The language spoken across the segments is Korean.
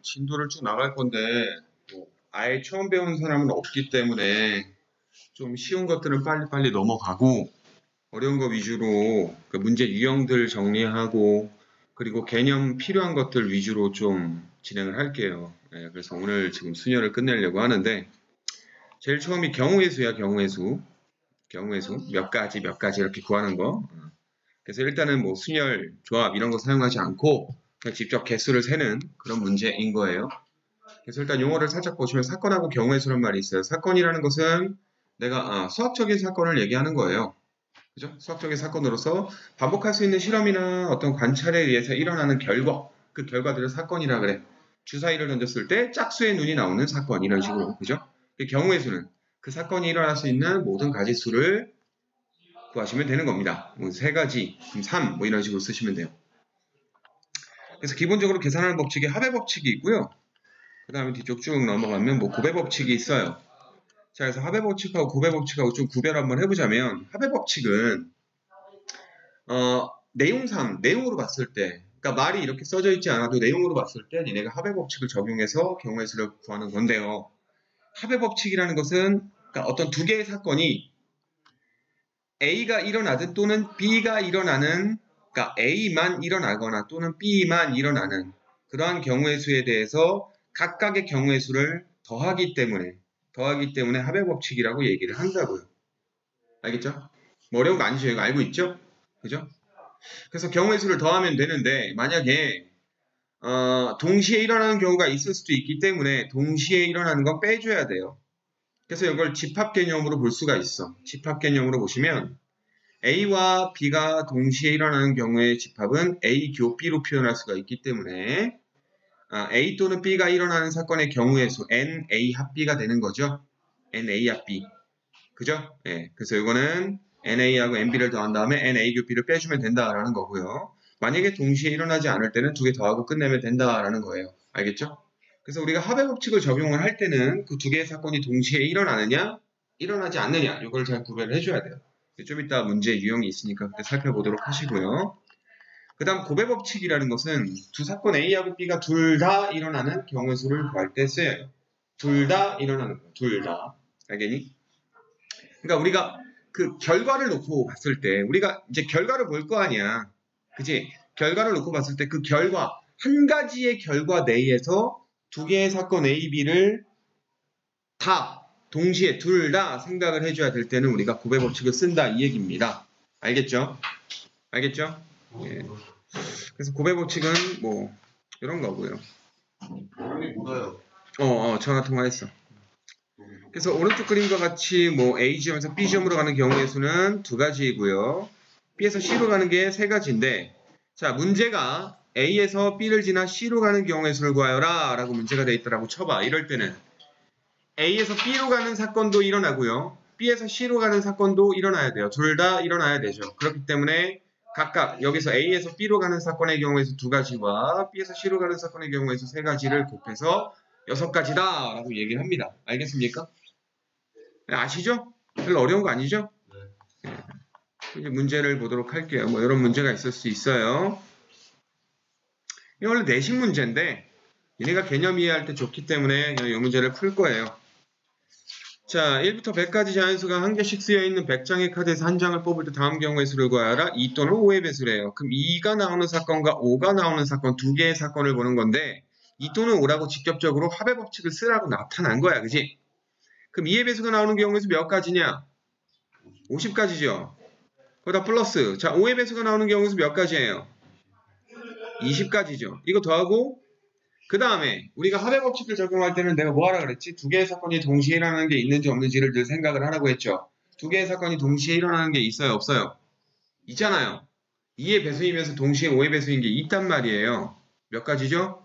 진도를 쭉 나갈 건데 아예 처음 배우는 사람은 없기 때문에 좀 쉬운 것들은 빨리빨리 넘어가고 어려운 거 위주로 그 문제 유형들 정리하고 그리고 개념 필요한 것들 위주로 좀 진행을 할게요. 그래서 오늘 지금 순열을 끝내려고 하는데 제일 처음이 경우의 수야. 경우의 수 몇 가지 이렇게 구하는 거. 그래서 일단은 뭐 순열, 조합 이런 거 사용하지 않고 그냥 직접 개수를 세는 그런 문제인 거예요. 그래서 일단 용어를 살짝 보시면 사건하고 경우의 수란 말이 있어요. 사건이라는 것은 내가 수학적인 사건을 얘기하는 거예요. 그죠? 수학적인 사건으로서 반복할 수 있는 실험이나 어떤 관찰에 의해서 일어나는 결과, 그 결과들을 사건이라 그래. 주사위를 던졌을 때 짝수의 눈이 나오는 사건, 이런 식으로. 그죠? 경우의 수는 그 사건이 일어날 수 있는 모든 가지수를 구하시면 되는 겁니다. 뭐 3가지, 3, 뭐 이런 식으로 쓰시면 돼요. 그래서 기본적으로 계산하는 법칙이 합의 법칙이 있고요. 그 다음에 뒤쪽 쭉 넘어가면 뭐 곱의 법칙이 있어요. 자, 그래서 합의 법칙하고 곱의 법칙하고 좀 구별 한번 해보자면 합의 법칙은 내용으로 봤을 때, 그러니까 말이 이렇게 써져 있지 않아도 내용으로 봤을 때 니네가 합의 법칙을 적용해서 경우의 수를 구하는 건데요. 합의 법칙이라는 것은 그러니까 어떤 두 개의 사건이 A가 일어나든 또는 B가 일어나는, 그러니까 A만 일어나거나 또는 B만 일어나는 그러한 경우의 수에 대해서 각각의 경우의 수를 더하기 때문에 합의 법칙이라고 얘기를 한다고요. 알겠죠? 뭐 어려운 거 아니죠? 이거 알고 있죠? 그죠? 그래서 경우의 수를 더하면 되는데 만약에 동시에 일어나는 경우가 있을 수도 있기 때문에 동시에 일어나는 건 빼줘야 돼요. 그래서 이걸 집합 개념으로 볼 수가 있어. 집합 개념으로 보시면 A와 B가 동시에 일어나는 경우의 집합은 A 교 B로 표현할 수가 있기 때문에 A 또는 B가 일어나는 사건의 경우의 수 NA 합 B가 되는 거죠. NA 합 B. 그죠? 예. 그래서 이거는 NA하고 NB를 더한 다음에 NA 교 B를 빼주면 된다라는 거고요. 만약에 동시에 일어나지 않을 때는 두 개 더하고 끝내면 된다라는 거예요. 알겠죠? 그래서 우리가 합의 법칙을 적용을 할 때는 그 두 개의 사건이 동시에 일어나느냐, 일어나지 않느냐, 이걸 잘 구별을 해줘야 돼요. 좀 이따 문제 유형이 있으니까 그때 살펴보도록 하시고요. 그 다음 곱의 법칙이라는 것은 두 사건 A하고 B가 둘 다 일어나는 경우의 수를 구할 때 쓰여요. 둘 다 일어나는 거예요. 둘 다. 알겠니? 그러니까 우리가 그 결과를 놓고 봤을 때 우리가 이제 결과를 볼 거 아니야. 그치? 결과를 놓고 봤을 때 그 결과, 한 가지의 결과 내에서 두 개의 사건 A, B를 다 동시에 둘 다 생각을 해줘야 될 때는 우리가 곱의 법칙을 쓴다 이 얘기입니다. 알겠죠? 알겠죠? 예. 그래서 곱의 법칙은 뭐 이런 거고요. 전화 통화했어. 그래서 오른쪽 그림과 같이 뭐 A지점에서 B지점으로 가는 경우의 수는 2가지이고요. B에서 C로 가는 게 3가지인데 자, 문제가 A에서 B를 지나 C로 가는 경우의 수를 구하여라 라고 문제가 돼 있더라고 쳐봐. 이럴 때는 A에서 B로 가는 사건도 일어나고요. B에서 C로 가는 사건도 일어나야 돼요. 둘 다 일어나야 되죠. 그렇기 때문에 각각 여기서 A에서 B로 가는 사건의 경우에서 2가지와 B에서 C로 가는 사건의 경우에서 3가지를 곱해서 6가지다 라고 얘기를 합니다. 알겠습니까? 아시죠? 별로 어려운 거 아니죠? 네. 이제 문제를 보도록 할게요. 뭐 이런 문제가 있을 수 있어요. 이게 원래 내신 문제인데 얘네가 개념 이해할 때 좋기 때문에 이 문제를 풀 거예요. 자, 1부터 100까지 자연수가 한 개씩 쓰여있는 100장의 카드에서 한 장을 뽑을 때 다음 경우의 수를 구하여라. 2 또는 5의 배수래요. 그럼 2가 나오는 사건과 5가 나오는 사건 두 개의 사건을 보는 건데 2 또는 5라고 직접적으로 합의 법칙을 쓰라고 나타난 거야. 그지? 그럼 2의 배수가 나오는 경우의 수 몇 가지냐? 50가지죠. 거기다 플러스. 자, 5의 배수가 나오는 경우의 수 몇 가지예요? 20가지죠. 이거 더하고 그 다음에 우리가 합의 법칙을 적용할 때는 내가 뭐 하라 그랬지? 두 개의 사건이 동시에 일어나는 게 있는지 없는지를 늘 생각을 하라고 했죠. 두 개의 사건이 동시에 일어나는 게 있어요? 없어요? 있잖아요. 2의 배수이면서 동시에 5의 배수인 게 있단 말이에요. 몇 가지죠?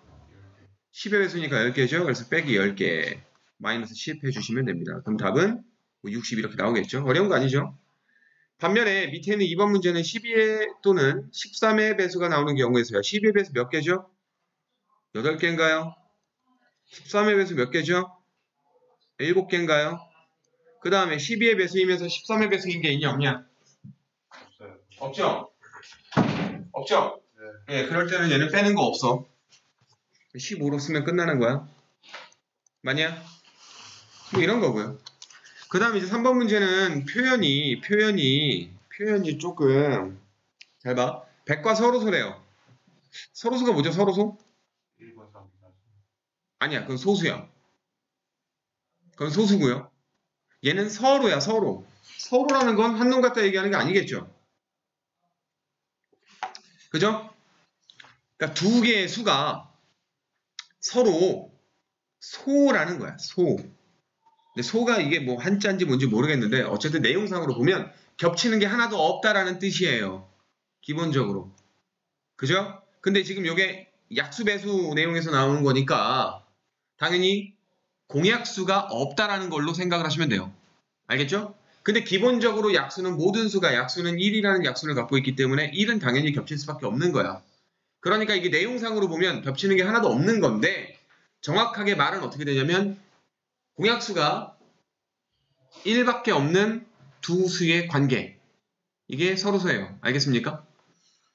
10의 배수니까 10개죠. 그래서 빼기 10개. 마이너스 10 해주시면 됩니다. 그럼 답은 60 이렇게 나오겠죠. 어려운 거 아니죠? 반면에 밑에 있는 2번 문제는 12의 또는 13의 배수가 나오는 경우에서요. 12의 배수 몇 개죠? 8개인가요? 13의 배수 몇 개죠? 7개인가요? 그 다음에 12의 배수이면서 13의 배수인 게 있냐 없냐? 없죠? 없죠? 네. 그럴 때는 얘는 빼는 거 없어. 15로 쓰면 끝나는 거야. 맞냐? 뭐 이런 거고요. 그 다음에 이제 3번 문제는 표현이 조금, 잘 봐. 백과 서로소래요. 서로소가 뭐죠? 서로소? 아니야, 그건 소수야. 그건 소수고요. 얘는 서로야, 서로. 서로라는 건 한 놈 갖다 얘기하는 게 아니겠죠. 그죠? 그러니까 두 개의 수가 서로 소라는 거야, 소. 근데 소가 이게 뭐 한자인지 뭔지 모르겠는데 어쨌든 내용상으로 보면 겹치는 게 하나도 없다라는 뜻이에요. 기본적으로. 그죠? 근데 지금 이게 약수배수 내용에서 나오는 거니까 당연히 공약수가 없다라는 걸로 생각을 하시면 돼요. 알겠죠? 근데 기본적으로 약수는 모든 수가 약수는 1이라는 약수를 갖고 있기 때문에 1은 당연히 겹칠 수밖에 없는 거야. 그러니까 이게 내용상으로 보면 겹치는 게 하나도 없는 건데 정확하게 말은 어떻게 되냐면 공약수가 1밖에 없는 두 수의 관계. 이게 서로소예요. 알겠습니까?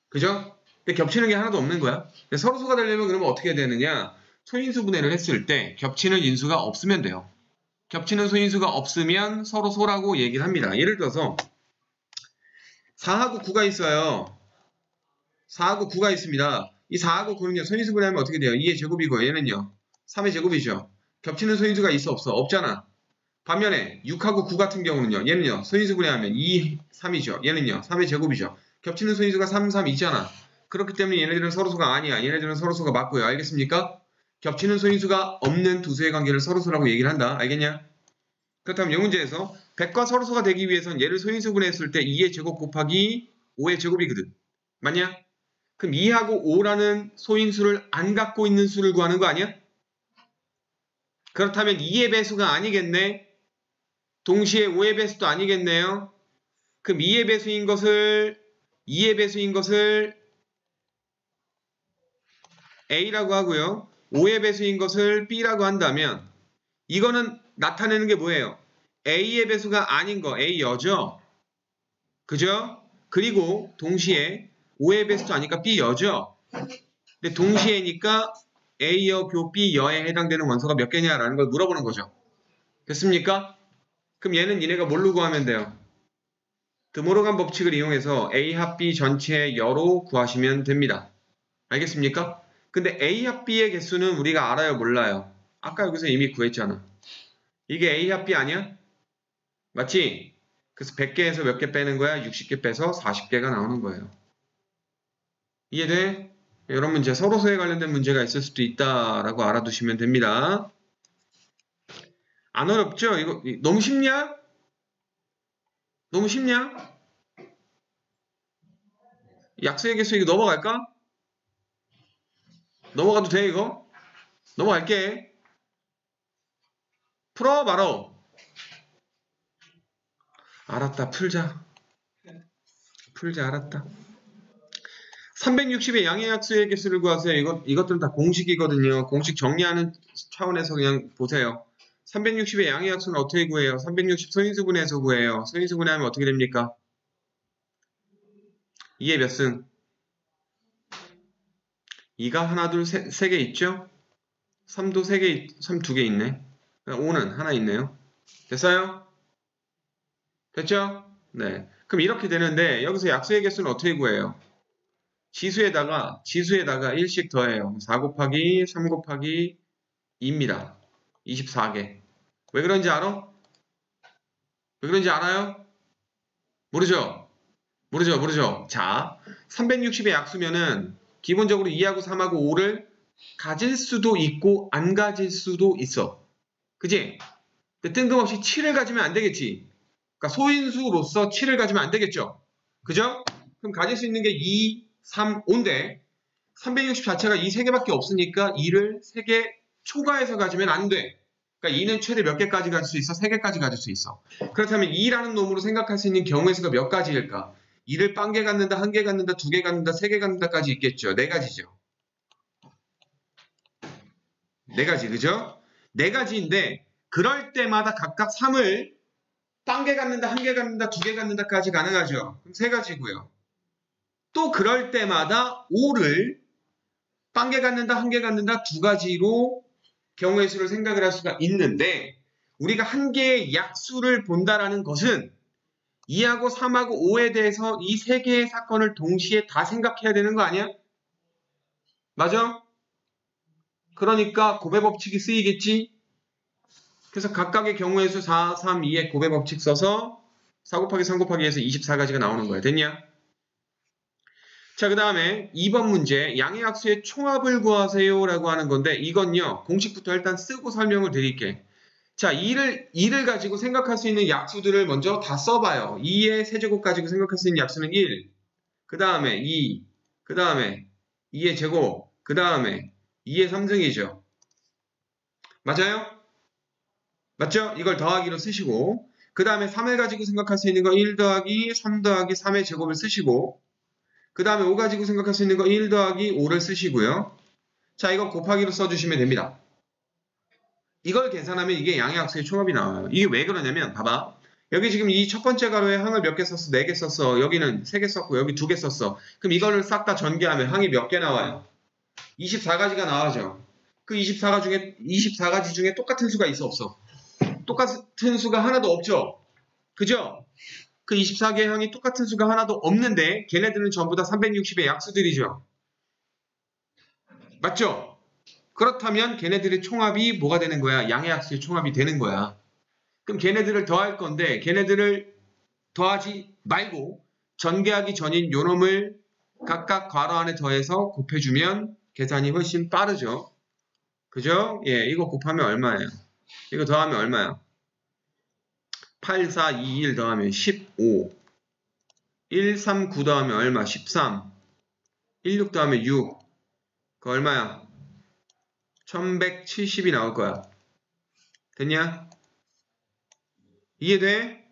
그죠? 근데 겹치는 게 하나도 없는 거야. 서로소가 되려면 그러면 어떻게 되느냐? 소인수 분해를 했을 때 겹치는 인수가 없으면 돼요. 겹치는 소인수가 없으면 서로소라고 얘기를 합니다. 예를 들어서 4하고 9가 있어요. 4하고 9가 있습니다. 이 4하고 9는요. 소인수 분해하면 어떻게 돼요? 2의 제곱이고 얘는요. 3의 제곱이죠. 겹치는 소인수가 있어 없어? 없잖아. 반면에 6하고 9 같은 경우는요. 얘는요. 소인수 분해하면 2, 3이죠. 얘는요. 3의 제곱이죠. 겹치는 소인수가 3, 3 있잖아. 그렇기 때문에 얘네들은 서로소가 아니야. 얘네들은 서로소가 맞고요. 알겠습니까? 겹치는 소인수가 없는 두 수의 관계를 서로소라고 얘기를 한다. 알겠냐? 그렇다면 이 문제에서 100과 서로소가 되기 위해서는 얘를 소인수 분해했을 때 2의 제곱 곱하기 5의 제곱이거든. 맞냐? 그럼 2하고 5라는 소인수를 안 갖고 있는 수를 구하는 거 아니야? 그렇다면 2의 배수가 아니겠네? 동시에 5의 배수도 아니겠네요? 그럼 2의 배수인 것을 A라고 하고요. 5의 배수인 것을 B라고 한다면 이거는 나타내는 게 뭐예요? A의 배수가 아닌 거 A여죠? 그죠? 그리고 동시에 5의 배수도 아니까 B여죠? 근데 동시에니까 A여 교 B여에 해당되는 원소가 몇 개냐라는 걸 물어보는 거죠. 됐습니까? 그럼 얘는 얘네가 뭘로 구하면 돼요? 드모르간 법칙을 이용해서 A 합 B 전체의 여로 구하시면 됩니다. 알겠습니까? 근데 A 합 B의 개수는 우리가 알아요? 몰라요? 아까 여기서 이미 구했잖아. 이게 A 합 B 아니야? 맞지? 그래서 100개에서 몇 개 빼는 거야? 60개 빼서 40개가 나오는 거예요. 이해돼? 이런 문제, 서로소에 관련된 문제가 있을 수도 있다라고 알아두시면 됩니다. 안 어렵죠? 이거 너무 쉽냐? 너무 쉽냐? 약수의 개수 이거 넘어갈까? 넘어가도 돼 이거? 넘어갈게. 풀어 말어. 알았다. 풀자 알았다. 360의 양의 약수의 개수를 구하세요. 이것들은 다 공식이거든요. 공식 정리하는 차원에서 그냥 보세요. 360의 양의 약수는 어떻게 구해요? 360 소인수분해에서 구해요. 소인수분해하면 어떻게 됩니까? 2의 몇 승? 2가 하나, 둘, 세 개 있죠? 3도 3 두 개 있네. 5는 하나 있네요. 됐어요? 됐죠? 네. 그럼 이렇게 되는데 여기서 약수의 개수는 어떻게 구해요? 지수에다가 1씩 더해요. 4 곱하기 3 곱하기 2입니다. 24개. 왜 그런지 알아? 왜 그런지 알아요? 모르죠? 모르죠? 자, 360의 약수면은 기본적으로 2하고 3하고 5를 가질 수도 있고 안 가질 수도 있어. 그지? 근데 뜬금없이 7을 가지면 안 되겠지. 그러니까 소인수로서 7을 가지면 안 되겠죠. 그죠? 그럼 가질 수 있는 게 2, 3, 5인데 360 자체가 이 3개밖에 없으니까 2를 3개 초과해서 가지면 안 돼. 그러니까 2는 최대 몇 개까지 가질 수 있어? 3개까지 가질 수 있어. 그렇다면 2라는 놈으로 생각할 수 있는 경우의 수가 몇 가지일까? 2를 0개 갖는다, 1개 갖는다, 2개 갖는다, 3개 갖는다까지 있겠죠. 4가지죠. 4가지, 그죠? 4가지인데 그럴 때마다 각각 3을 0개 갖는다, 1개 갖는다, 2개 갖는다까지 가능하죠. 그럼 3가지고요. 또 그럴 때마다 5를 빵개 갖는다, 한 개 갖는다 두 가지로 경우의 수를 생각을 할 수가 있는데 우리가 한 개의 약수를 본다라는 것은 2하고 3하고 5에 대해서 이 세 개의 사건을 동시에 다 생각해야 되는 거 아니야? 맞아? 그러니까 곱의 법칙이 쓰이겠지? 그래서 각각의 경우의 수 4, 3, 2의 곱의 법칙 써서 4 곱하기 3 곱하기 해서 24가지가 나오는 거야. 됐냐? 자, 그 다음에 2번 문제 양의 약수의 총합을 구하세요 라고 하는 건데 이건요. 공식부터 일단 쓰고 설명을 드릴게. 자, 2를 가지고 생각할 수 있는 약수들을 먼저 다 써봐요. 2의 세제곱 가지고 생각할 수 있는 약수는 1, 그 다음에 2, 그 다음에 2의 제곱, 그 다음에 2의 3승이죠. 맞아요? 맞죠? 이걸 더하기로 쓰시고 그 다음에 3을 가지고 생각할 수 있는 거 1 더하기 3 더하기 3의 제곱을 쓰시고 그 다음에 5 가지고 생각할 수 있는 거 1 더하기 5를 쓰시고요. 자, 이거 곱하기로 써주시면 됩니다. 이걸 계산하면 이게 양의 약수의 총합이 나와요. 이게 왜 그러냐면 봐봐. 여기 지금 이 첫 번째 가로에 항을 몇 개 썼어? 4개 썼어. 여기는 3개 썼고 여기 2개 썼어. 그럼 이거를 싹 다 전개하면 항이 몇 개 나와요? 24가지가 나와죠. 그 24가지 중에 똑같은 수가 있어 없어? 똑같은 수가 하나도 없죠? 그죠? 그 24개의 항이 똑같은 수가 하나도 없는데 걔네들은 전부 다 360의 약수들이죠. 맞죠? 그렇다면 걔네들의 총합이 뭐가 되는 거야? 양의 약수의 총합이 되는 거야. 그럼 걔네들을 더할 건데 걔네들을 더하지 말고 전개하기 전인 요놈을 각각 괄호 안에 더해서 곱해주면 계산이 훨씬 빠르죠. 그죠? 예, 이거 곱하면 얼마예요? 이거 더하면 얼마야? 8, 4, 2, 1 더하면 15 1, 3, 9 더하면 얼마? 13 1, 6 더하면 6 그 얼마야? 1170이 나올 거야. 됐냐? 이해돼?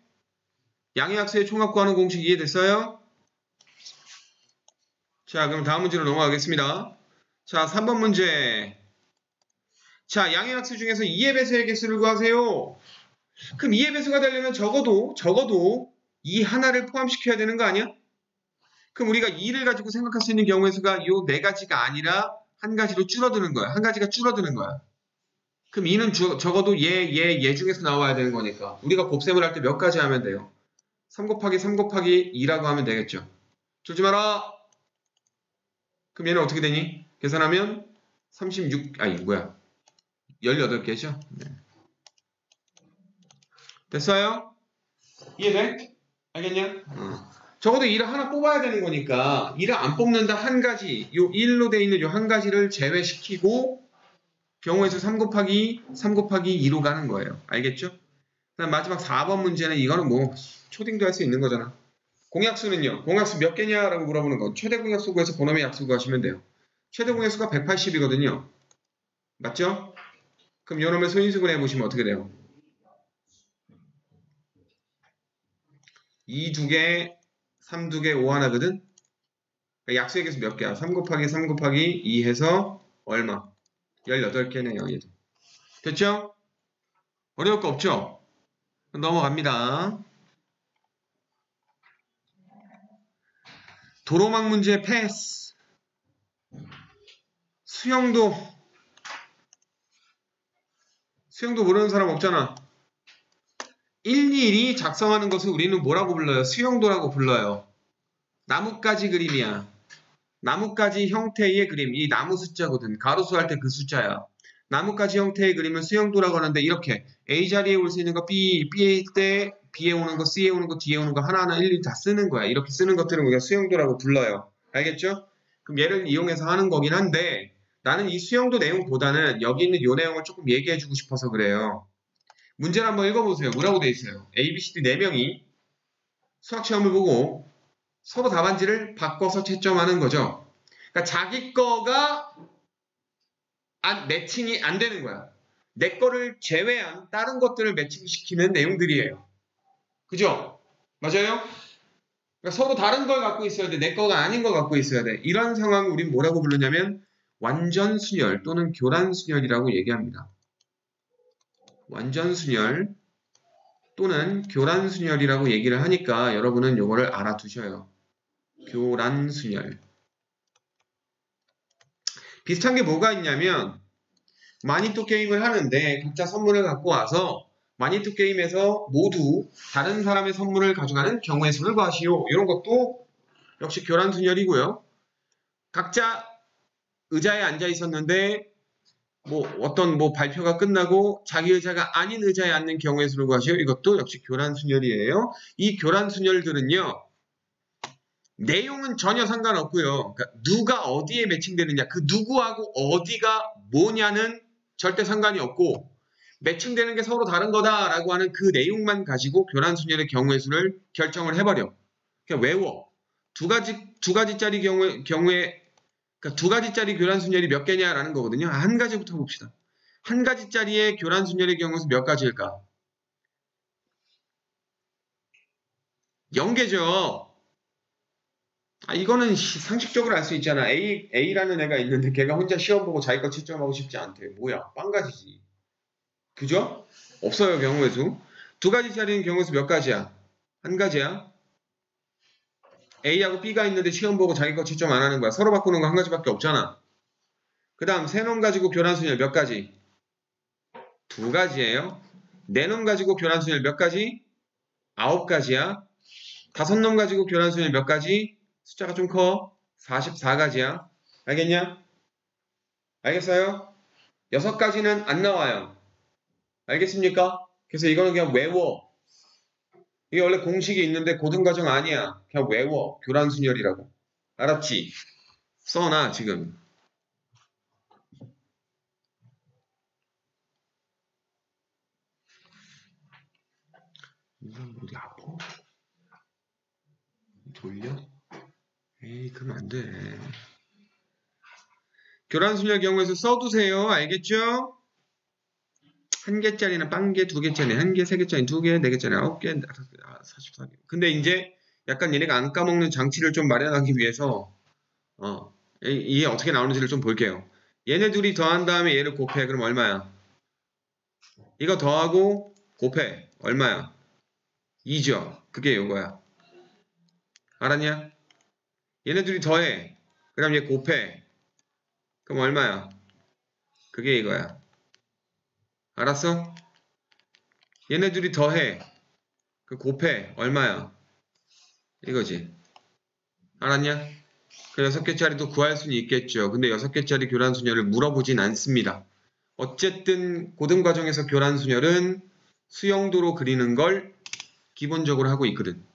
양의 약수의 총합 구하는 공식 이해됐어요? 자, 그럼 다음 문제로 넘어가겠습니다. 자, 3번 문제. 자, 양의 약수 중에서 2의 배수의 개수를 구하세요. 그럼 2의 배수가 되려면 적어도 이 하나를 포함시켜야 되는 거 아니야? 그럼 우리가 2를 가지고 생각할 수 있는 경우의 수가 요 4가지가 아니라 한 가지로 줄어드는 거야. 한 가지가 줄어드는 거야. 그럼 2는 적어도 얘 중에서 나와야 되는 거니까 우리가 곱셈을 할 때 몇 가지 하면 돼요? 3 곱하기 3 곱하기 2라고 하면 되겠죠. 줄지 마라. 그럼 얘는 어떻게 되니? 계산하면 36, 아니 뭐야 18개죠? 네. 됐어요? 이해돼? 알겠냐? 적어도 1을 하나 뽑아야 되는 거니까 1을 안 뽑는다 한 가지 요 1로 돼 있는 요 한 가지를 제외시키고 경우의 수 3 곱하기 2로 가는 거예요. 알겠죠? 그다음 마지막 4번 문제는 이거는 뭐 초딩도 할 수 있는 거잖아. 공약수는요. 공약수 몇 개냐라고 물어보는 거. 최대 공약수 구해서 본어의 약수 구하시면 돼요. 최대 공약수가 180이거든요. 맞죠? 그럼 요놈의 소인수분 해보시면 어떻게 돼요? 2 2개, 3 2개, 5 하나거든? 그러니까 약수의 개수 몇 개야? 3 곱하기 3 곱하기 2 해서 얼마? 18개네요. 얘도. 됐죠? 어려울 거 없죠? 넘어갑니다. 도로망 문제 패스. 수영도 모르는 사람 없잖아. 121이 작성하는 것을 우리는 뭐라고 불러요? 수영도라고 불러요. 나뭇가지 그림이야. 나뭇가지 형태의 그림. 이 나무 숫자거든. 가로수 할 때 그 숫자야. 나뭇가지 형태의 그림을 수영도라고 하는데 이렇게 A 자리에 올 수 있는 거 B, B에 때 B에 오는 거, C에 오는 거, D에 오는 거 하나하나 일일이 다 쓰는 거야. 이렇게 쓰는 것들은 우리가 수영도라고 불러요. 알겠죠? 그럼 얘를 이용해서 하는 거긴 한데 나는 이 수영도 내용보다는 여기 있는 이 내용을 조금 얘기해주고 싶어서 그래요. 문제를 한번 읽어보세요. 뭐라고 돼 있어요? A, B, C, D 4명이 수학시험을 보고 서로 답안지를 바꿔서 채점하는 거죠. 그러니까 자기 거가 매칭이 안 되는 거야. 내 거를 제외한 다른 것들을 매칭시키는 내용들이에요. 그죠? 맞아요? 그러니까 서로 다른 걸 갖고 있어야 돼. 내 거가 아닌 걸 갖고 있어야 돼. 이런 상황을 우린 뭐라고 부르냐면 완전순열 또는 교란순열이라고 얘기합니다. 완전순열 또는 교란순열이라고 얘기를 하니까 여러분은 이거를 알아두셔요. 교란순열. 비슷한 게 뭐가 있냐면 마니또 게임을 하는데 각자 선물을 갖고 와서 마니또 게임에서 모두 다른 사람의 선물을 가져가는 경우의 수를 구하시오. 이런 것도 역시 교란순열이고요. 각자 의자에 앉아 있었는데 어떤 발표가 끝나고 자기 의자가 아닌 의자에 앉는 경우의 수를 구하시오. 이것도 역시 교란순열이에요. 이 교란순열들은요. 내용은 전혀 상관없고요. 그러니까 누가 어디에 매칭되느냐, 그 누구하고 어디가 뭐냐는 절대 상관이 없고 매칭되는 게 서로 다른 거다라고 하는 그 내용만 가지고 교란순열의 경우의 수를 결정을 해버려. 그냥 외워. 두 가지짜리 경우에 그러니까 두 가지짜리 교란순열이 몇 개냐라는 거거든요. 한 가지부터 봅시다. 한 가지짜리의 교란순열의 경우의 수 몇 가지일까? 0개죠. 이거는 상식적으로 알 수 있잖아. A라는 애가 있는데 걔가 혼자 시험 보고 자기 거 채점하고 싶지 않대. 뭐야? 빵가지지. 그죠? 없어요, 경우의 수. 두 가지짜리는 경우의 수 몇 가지야? 한 가지야. A하고 B가 있는데 시험 보고 자기 거 채점 안 하는 거야. 서로 바꾸는 거 한 가지밖에 없잖아. 그 다음 세 놈 가지고 교란순열 몇 가지? 두 가지예요. 네 놈 가지고 교란순열 몇 가지? 9가지야. 다섯 놈 가지고 교란순열 몇 가지? 숫자가 좀 커. 44가지야. 알겠냐? 알겠어요? 6가지는 안 나와요. 알겠습니까? 그래서 이거는 그냥 외워. 이게 원래 공식이 있는데 고등과정 아니야. 그냥 외워. 교란순열이라고. 알았지? 써놔 지금. 어디 아파? 돌려? 에이, 그러면 안 돼. 교란순열 경우에서 써두세요. 알겠죠? 한 개짜리는 빵개, 두 개짜리, 한 개, 세 개짜리, 두 개, 네 개짜리, 9개, 44개. 근데 이제 약간 얘네가 안 까먹는 장치를 좀 마련하기 위해서, 이게 어떻게 나오는지를 좀 볼게요. 얘네 둘이 더한 다음에 얘를 곱해. 그럼 얼마야? 이거 더하고 곱해. 얼마야? 2죠. 그게 요거야. 알았냐? 얘네 둘이 더해. 그 다음 얘 곱해. 그럼 얼마야? 그게 이거야. 알았어? 얘네 둘이 더해. 그 곱해. 얼마야? 이거지. 알았냐? 그 6개짜리도 구할 수는 있겠죠. 근데 6개짜리 교란순열을 물어보진 않습니다. 어쨌든 고등과정에서 교란순열은 수영도로 그리는 걸 기본적으로 하고 있거든.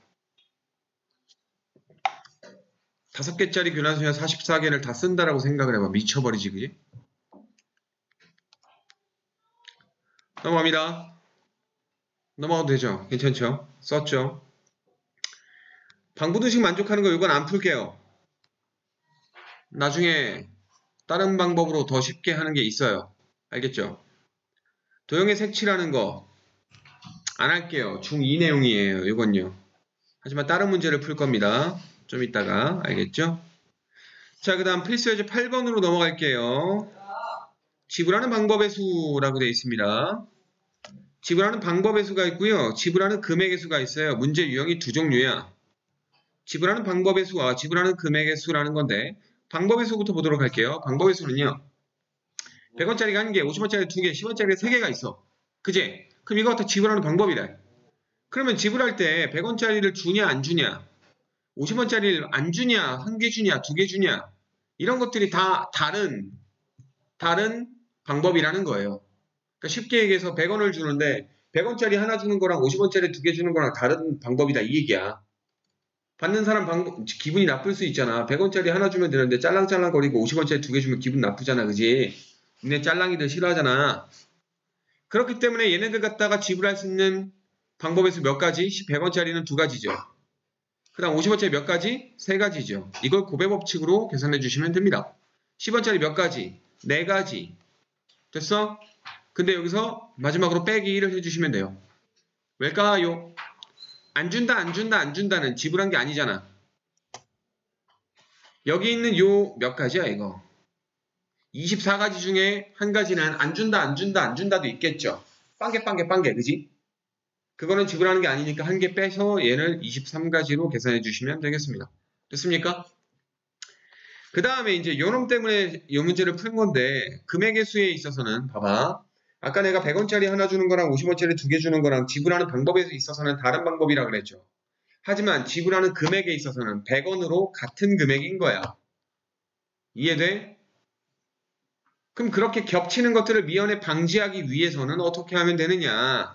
5개짜리 교란순열 44개를 다 쓴다라고 생각을 해봐. 미쳐버리지, 그지? 넘어갑니다. 넘어가도 되죠? 괜찮죠? 썼죠? 방부등식 만족하는 거 이건 안 풀게요. 나중에 다른 방법으로 더 쉽게 하는 게 있어요. 알겠죠? 도형의 색칠하는 거 안 할게요. 중2 내용이에요. 이건요. 하지만 다른 문제를 풀 겁니다. 좀 이따가. 알겠죠? 자, 그 다음 필수예제 8번으로 넘어갈게요. 지불하는 방법의 수라고 되어 있습니다. 지불하는 방법의 수가 있고요. 지불하는 금액의 수가 있어요. 문제 유형이 두 종류야. 지불하는 방법의 수와 지불하는 금액의 수라는 건데 방법의 수부터 보도록 할게요. 방법의 수는요. 100원짜리가 1개, 50원짜리 2개, 10원짜리 3개가 있어. 그제? 그럼 이거 다 지불하는 방법이다. 그러면 지불할 때 100원짜리를 주냐 안 주냐, 50원짜리를 안 주냐, 1개 주냐, 2개 주냐, 이런 것들이 다 다른 방법이라는 거예요. 그러니까 쉽게 얘기해서 100원을 주는데 100원짜리 하나 주는 거랑 50원짜리 2개 주는 거랑 다른 방법이다 이 얘기야. 받는 사람 기분이 나쁠 수 있잖아. 100원짜리 하나 주면 되는데 짤랑짤랑거리고 50원짜리 2개 주면 기분 나쁘잖아. 그지? 근데 짤랑이들 싫어하잖아. 그렇기 때문에 얘네들 갖다가 지불할 수 있는 방법의 수 몇 가지? 100원짜리는 2가지죠. 그 다음 50원짜리 몇 가지? 3가지죠. 이걸 곱의 법칙으로 계산해 주시면 됩니다. 10원짜리 몇 가지? 4가지. 됐어? 근데 여기서 마지막으로 빼기 1을 해주시면 돼요. 왜일까요? 안 준다, 안 준다, 안 준다는 지불한 게 아니잖아. 여기 있는 요 몇 가지야, 이거? 24가지 중에 한 가지는 안 준다, 안 준다, 안 준다도 있겠죠. 빵개, 그지? 그거는 지불하는 게 아니니까 한 개 빼서 얘를 23가지로 계산해 주시면 되겠습니다. 됐습니까? 그 다음에 이제 요놈 때문에 이 문제를 푸는 건데, 금액의 수에 있어서는 봐봐. 아까 내가 100원짜리 하나 주는 거랑 50원짜리 두 개 주는 거랑 지불하는 방법에 있어서는 다른 방법이라 그랬죠. 하지만 지불하는 금액에 있어서는 100원으로 같은 금액인 거야. 이해돼? 그럼 그렇게 겹치는 것들을 미연에 방지하기 위해서는 어떻게 하면 되느냐?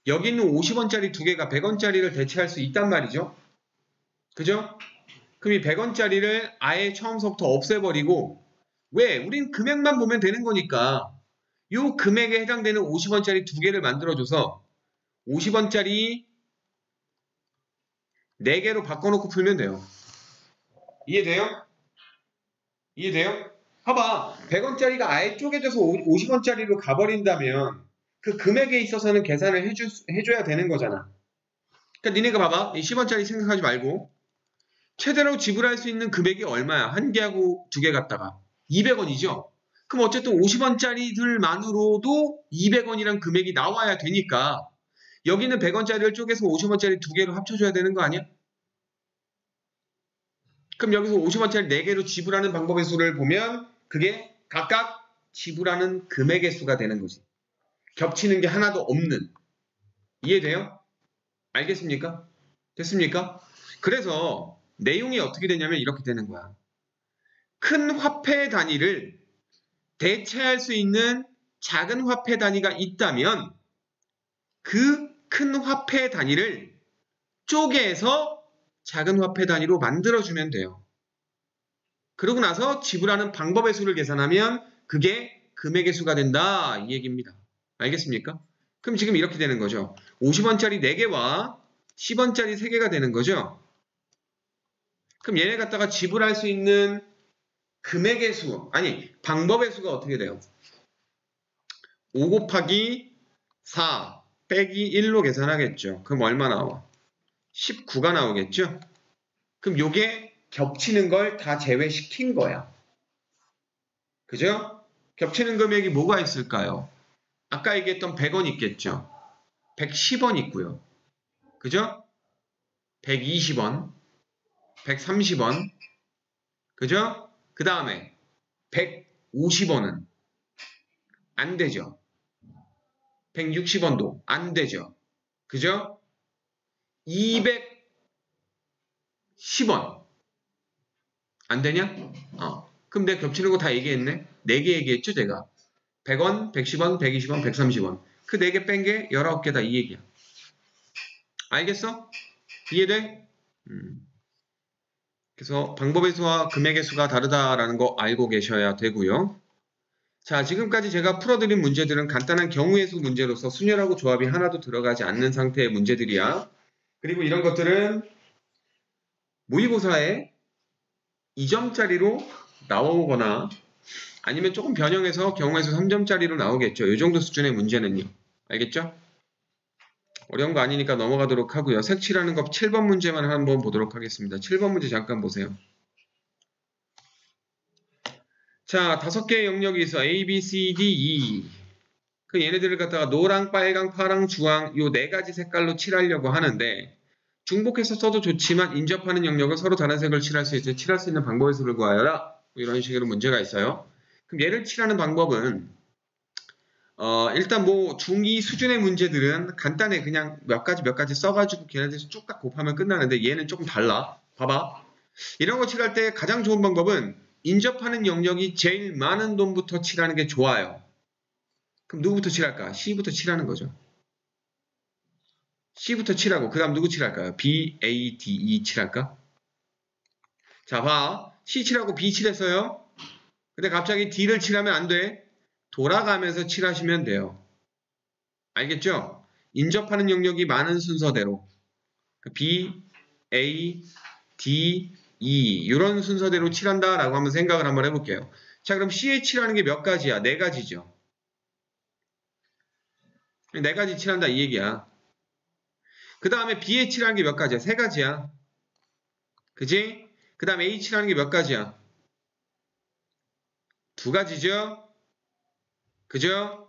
여기 있는 50원짜리 두 개가 100원짜리를 대체할 수 있단 말이죠. 그죠? 그럼 이 100원짜리를 아예 처음부터 없애버리고, 왜? 우린 금액만 보면 되는 거니까 이 금액에 해당되는 50원짜리 두 개를 만들어줘서 50원짜리 4개로 바꿔놓고 풀면 돼요. 이해돼요? 이해돼요? 봐봐. 100원짜리가 아예 쪼개져서 50원짜리로 가버린다면 그 금액에 있어서는 계산을 해줘야 되는 거잖아. 그러니까 니네가 봐봐. 이 10원짜리 생각하지 말고 최대로 지불할 수 있는 금액이 얼마야? 한 개하고 두 개 갖다가 200원이죠? 그럼 어쨌든 50원짜리들만으로도 200원이란 금액이 나와야 되니까 여기는 100원짜리를 쪼개서 50원짜리 두 개로 합쳐줘야 되는 거 아니야? 그럼 여기서 50원짜리 4개로 지불하는 방법의 수를 보면 그게 각각 지불하는 금액의 수가 되는 거지. 겹치는 게 하나도 없는. 이해돼요? 알겠습니까? 됐습니까? 그래서 내용이 어떻게 되냐면 이렇게 되는 거야. 큰 화폐 단위를 대체할 수 있는 작은 화폐 단위가 있다면 그 큰 화폐 단위를 쪼개서 작은 화폐 단위로 만들어주면 돼요. 그러고 나서 지불하는 방법의 수를 계산하면 그게 금액의 수가 된다. 이 얘기입니다. 알겠습니까? 그럼 지금 이렇게 되는 거죠. 50원짜리 4개와 10원짜리 3개가 되는 거죠. 그럼 얘네 갖다가 지불할 수 있는 금액의 수, 아니 방법의 수가 어떻게 돼요? 5 곱하기 4 빼기 1로 계산하겠죠. 그럼 얼마 나와? 19가 나오겠죠? 그럼 요게 겹치는 걸 다 제외시킨 거야. 그죠? 겹치는 금액이 뭐가 있을까요? 아까 얘기했던 100원 있겠죠? 110원 있고요. 그죠? 120원, 130원, 그죠? 그 다음에 150원은 안 되죠. 160원도 안 되죠. 그죠? 210원 안 되냐? 그럼 내가 겹치는 거 다 얘기했네? 4개 얘기했죠, 제가? 100원, 110원, 120원, 130원. 그 4개 뺀 게 19개다, 이 얘기야. 알겠어? 이해돼? 그래서 방법의 수와 금액의 수가 다르다라는 거 알고 계셔야 되고요. 자, 지금까지 제가 풀어드린 문제들은 간단한 경우의 수 문제로서 순열하고 조합이 하나도 들어가지 않는 상태의 문제들이야. 그리고 이런 것들은 모의고사에 2점짜리로 나오거나 아니면 조금 변형해서 경우의 수 3점짜리로 나오겠죠. 이 정도 수준의 문제는요. 알겠죠? 어려운 거 아니니까 넘어가도록 하고요. 색칠하는 거 7번 문제만 한번 보도록 하겠습니다. 7번 문제 잠깐 보세요. 자, 5개의 영역이 있어. A, B, C, D, E. 그 얘네들을 갖다가 노랑, 빨강, 파랑, 주황 요 4가지 색깔로 칠하려고 하는데 중복해서 써도 좋지만 인접하는 영역을 서로 다른 색을 칠할 수 있을 칠할 수 있는 방법의 수를 구하여라. 이런 식으로 문제가 있어요. 그럼 얘를 칠하는 방법은 일단 뭐 중2 수준의 문제들은 간단해. 그냥 몇 가지 써가지고 걔네들에서 쭉 딱 곱하면 끝나는데 얘는 조금 달라. 봐봐. 이런 거 칠할 때 가장 좋은 방법은 인접하는 영역이 제일 많은 돈부터 칠하는 게 좋아요. 그럼 누구부터 칠할까? C부터 칠하는 거죠. C부터 칠하고 그 다음 누구 칠할까요? B, A, D, E 칠할까? 자, 봐. C 칠하고 B 칠했어요. 근데 갑자기 D를 칠하면 안 돼. 돌아가면서 칠하시면 돼요. 알겠죠? 인접하는 영역이 많은 순서대로 B, A, D, E 이런 순서대로 칠한다라고 한번 생각을 한번 해볼게요. 자, 그럼 C에 칠하는 게 몇 가지야? 4가지죠. 4가지 칠한다 이 얘기야. 그 다음에 B에 칠하는 게 몇 가지야? 3가지야. 그지? 그 다음에 A 칠하는 게 몇 가지야? 2가지죠? 그죠?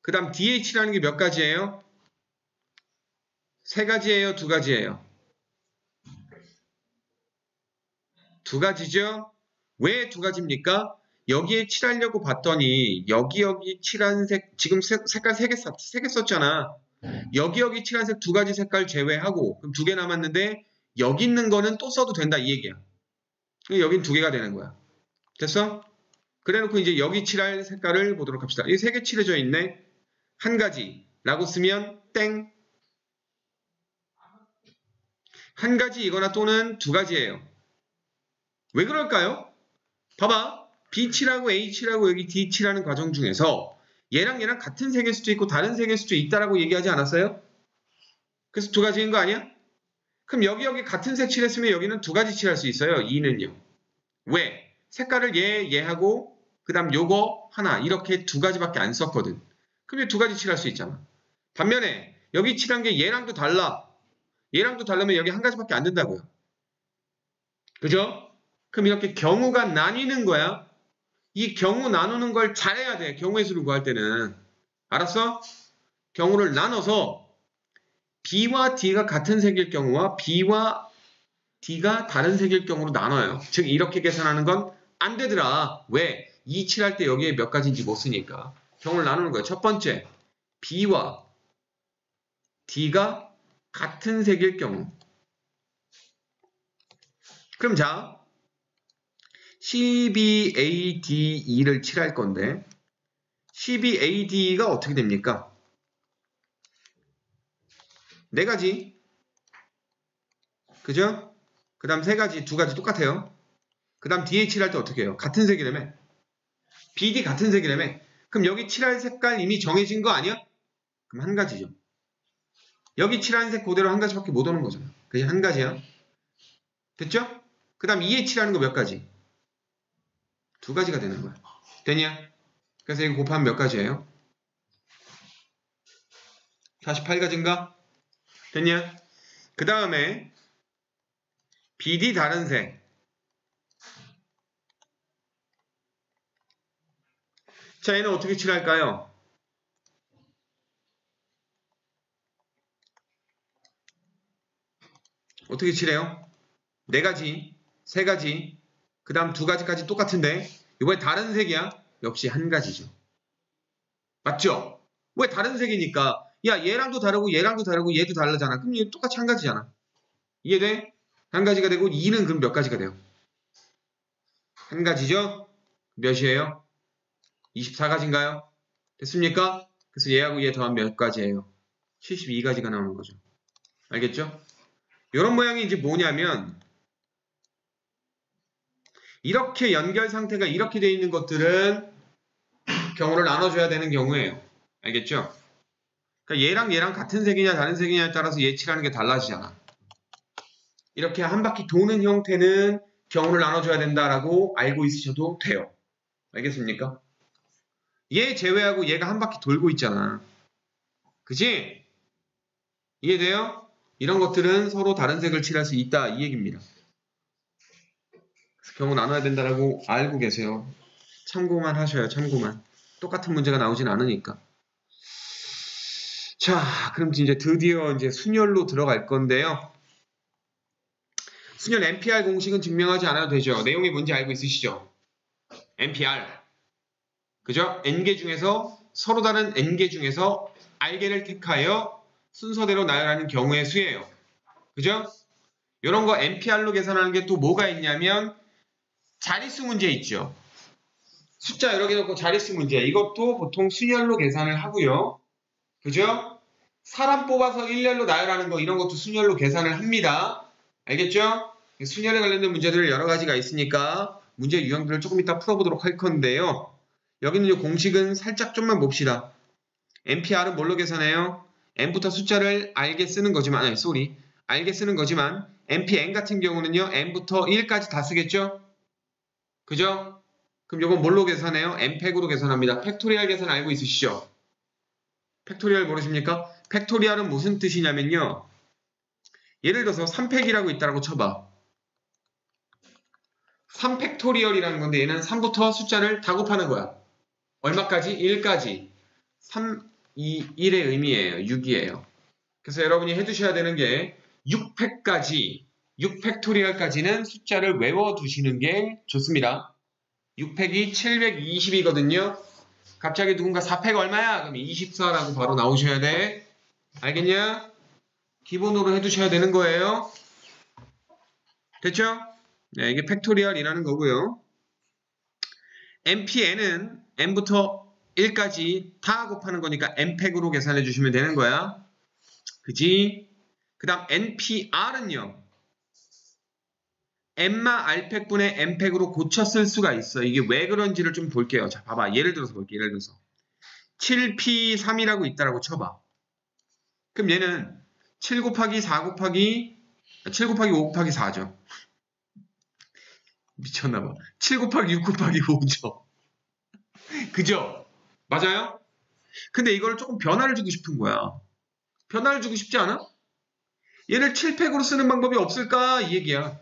그 다음 D에 칠하는 게 몇 가지예요? 3가지예요? 2가지예요? 2가지죠? 왜 두 가지입니까? 여기에 칠하려고 봤더니 여기 칠한 색 지금 색깔 세 개 썼잖아. 여기 칠한 색 두 가지 색깔 제외하고 그럼 두 개 남았는데 여기 있는 거는 또 써도 된다 이 얘기야. 여긴 두 개가 되는 거야. 됐어? 그래놓고 이제 여기 칠할 색깔을 보도록 합시다. 이 세 개 칠해져 있네. 한 가지라고 쓰면 땡. 한 가지이거나 또는 두 가지예요. 왜 그럴까요? 봐봐. B7하고 H7하고 여기 D7하는 과정 중에서 얘랑 같은 색일 수도 있고 다른 색일 수도 있다라고 얘기하지 않았어요? 그래서 두 가지인 거 아니야? 그럼 여기 같은 색 칠했으면 여기는 두 가지 칠할 수 있어요. 2는요. 왜? 색깔을 얘하고 그 다음 요거 하나 이렇게 두 가지밖에 안 썼거든. 그럼 두 가지 칠할 수 있잖아. 반면에 여기 칠한 게 얘랑도 달라. 얘랑도 다르면 여기 한 가지밖에 안 된다고요. 그죠? 그럼 이렇게 경우가 나뉘는 거야. 이 경우 나누는 걸 잘해야 돼. 경우의 수를 구할 때는. 알았어? 경우를 나눠서 B와 D가 같은 색일 경우와 B와 D가 다른 색일 경우로 나눠요. 즉 이렇게 계산하는 건 안 되더라. 왜? 2 칠할 때 여기에 몇 가지인지 못 쓰니까. 경우를 나누는 거예요. 첫 번째, B와 D가 같은 색일 경우. 그럼 자, CBADE를 칠할 건데 CBADE가 어떻게 됩니까? 네 가지. 그죠? 그 다음 세 가지, 두 가지 똑같아요. 그 다음 뒤에 칠할 때 어떻게 해요? 같은 색이라며. BD 같은 색이라며. 그럼 여기 칠할 색깔 이미 정해진 거 아니야? 그럼 한 가지죠. 여기 칠하는 색 그대로 한 가지밖에 못 오는 거잖아. 그냥 한 가지야. 됐죠? 그 다음 2에 칠하는 거 몇 가지? 두 가지가 되는 거야. 됐냐? 그래서 이거 곱하면 몇 가지예요? 48가지인가? 됐냐? 그 다음에 BD 다른 색. 자, 얘는 어떻게 칠할까요? 어떻게 칠해요? 네 가지, 세 가지, 그 다음 두 가지까지 똑같은데 이번에 다른 색이야? 역시 한 가지죠. 맞죠? 왜 다른 색이니까 야 얘랑도 다르고 얘랑도 다르고 얘도 다르잖아. 그럼 얘 똑같이 한 가지잖아. 이해돼? 한 가지가 되고 2는 그럼 몇 가지가 돼요? 한 가지죠? 몇이에요? 24가지인가요? 됐습니까? 그래서 얘하고 얘 더하면 몇 가지예요? 72가지가 나오는 거죠. 알겠죠? 이런 모양이 이제 뭐냐면 이렇게 연결 상태가 이렇게 되어 있는 것들은 경우를 나눠줘야 되는 경우예요. 알겠죠? 그러니까 얘랑 같은 색이냐 다른 색이냐에 따라서 얘 칠하는 게 달라지잖아. 이렇게 한 바퀴 도는 형태는 경우를 나눠줘야 된다라고 알고 있으셔도 돼요. 알겠습니까? 얘 제외하고 얘가 한 바퀴 돌고 있잖아. 그치? 이해돼요? 이런 것들은 서로 다른 색을 칠할 수 있다 이 얘기입니다. 그래서 경우 나눠야 된다라고 알고 계세요. 참고만 하셔요. 참고만. 똑같은 문제가 나오진 않으니까. 자, 그럼 이제 드디어 이제 순열로 들어갈 건데요. 순열 NPR 공식은 증명하지 않아도 되죠. 내용이 뭔지 알고 있으시죠? NPR. 그죠? N개 중에서 서로 다른 N개 중에서 R개를 택하여 순서대로 나열하는 경우의 수예요. 그죠? 이런 거 NPR로 계산하는 게 또 뭐가 있냐면 자릿수 문제 있죠. 숫자 여러 개 넣고 자릿수 문제. 이것도 보통 순열로 계산을 하고요. 그죠? 사람 뽑아서 일렬로 나열하는 거 이런 것도 순열로 계산을 합니다. 알겠죠? 순열에 관련된 문제들 여러 가지가 있으니까 문제 유형들을 조금 이따 풀어보도록 할 건데요. 여기는 이 공식은 살짝 좀만 봅시다. NPR은 뭘로 계산해요? n부터 숫자를 알게 쓰는 거지만 알게 쓰는 거지만 NPN 같은 경우는요. n부터 1까지 다 쓰겠죠? 그죠? 그럼 이건 뭘로 계산해요? n팩으로 계산합니다. 팩토리얼 계산 알고 있으시죠? 팩토리얼 모르십니까? 팩토리얼은 무슨 뜻이냐면요. 예를 들어서 3팩이라고 있다고 쳐봐. 3팩토리얼이라는 건데 얘는 3부터 숫자를 다 곱하는 거야. 얼마까지? 1까지. 3, 2, 1의 의미예요. 6이에요. 그래서 여러분이 해두셔야 되는 게 6팩까지 6팩토리얼까지는 숫자를 외워두시는 게 좋습니다. 6팩이 720이거든요. 갑자기 누군가 4팩 얼마야? 그럼 24라고 바로 나오셔야 돼. 알겠냐? 기본으로 해두셔야 되는 거예요. 됐죠? 네, 이게 팩토리얼이라는 거고요. MPN은 n부터 1까지 다 곱하는 거니까 n팩으로 계산해 주시면 되는 거야. 그지? 그 다음 NPR은요. n마 r팩분의 n팩으로 고쳐 쓸 수가 있어. 이게 왜 그런지를 좀 볼게요. 자, 봐봐. 예를 들어서 볼게. 예를 들어서 7P3이라고 있다라고 쳐봐. 그럼 얘는 7 곱하기 4 곱하기 7 곱하기 5 곱하기 4죠. 미쳤나봐. 7 곱하기 6 곱하기 5죠. 그죠? 맞아요? 근데 이걸 조금 변화를 주고 싶은 거야. 변화를 주고 싶지 않아? 얘를 7팩으로 쓰는 방법이 없을까? 이 얘기야.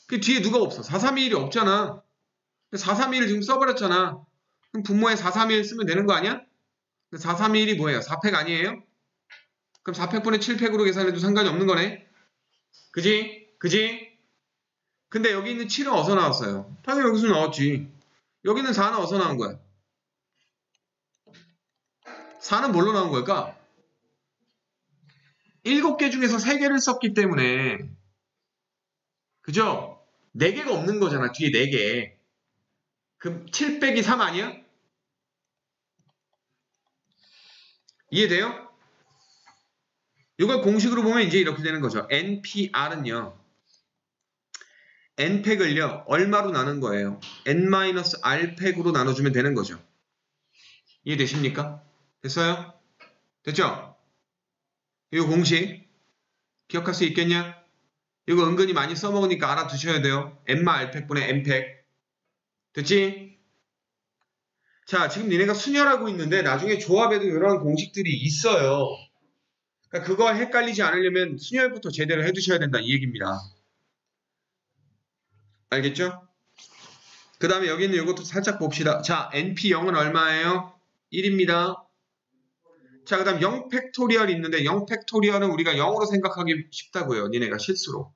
그 뒤에 누가 없어? 431이 없잖아. 431을 지금 써버렸잖아. 그럼 분모에 431 쓰면 되는 거 아니야? 431이 뭐예요? 4팩 아니에요? 그럼 4팩분의 7팩으로 계산해도 상관이 없는 거네? 그지? 그지? 근데 여기 있는 7은 어디서 나왔어요? 당연히 여기서 나왔지. 여기는 4는 어디서 나온 거야? 4는 뭘로 나온 걸까? 7개 중에서 3개를 썼기 때문에 그죠? 4개가 없는 거잖아. 뒤에 4개. 그럼 7 빼기 3 아니야? 이해돼요? 이걸 공식으로 보면 이제 이렇게 되는 거죠. NPR은요. N팩을요. 얼마로 나눈 거예요? N-R팩으로 나눠주면 되는 거죠. 이해되십니까? 됐어요? 됐죠? 이거 공식 기억할 수 있겠냐? 이거 은근히 많이 써먹으니까 알아두셔야 돼요. N-R팩분의 N팩. 됐지? 자, 지금 니네가 순열하고 있는데 나중에 조합에도 이런 공식들이 있어요. 그러니까 그거 헷갈리지 않으려면 순열부터 제대로 해두셔야 된다 이 얘기입니다. 알겠죠? 그 다음에 여기 있는 이것도 살짝 봅시다. 자, NP0은 얼마예요? 1입니다. 자, 그 다음 0팩토리얼이 있는데 0팩토리얼은 우리가 0으로 생각하기 쉽다고요. 니네가 실수로.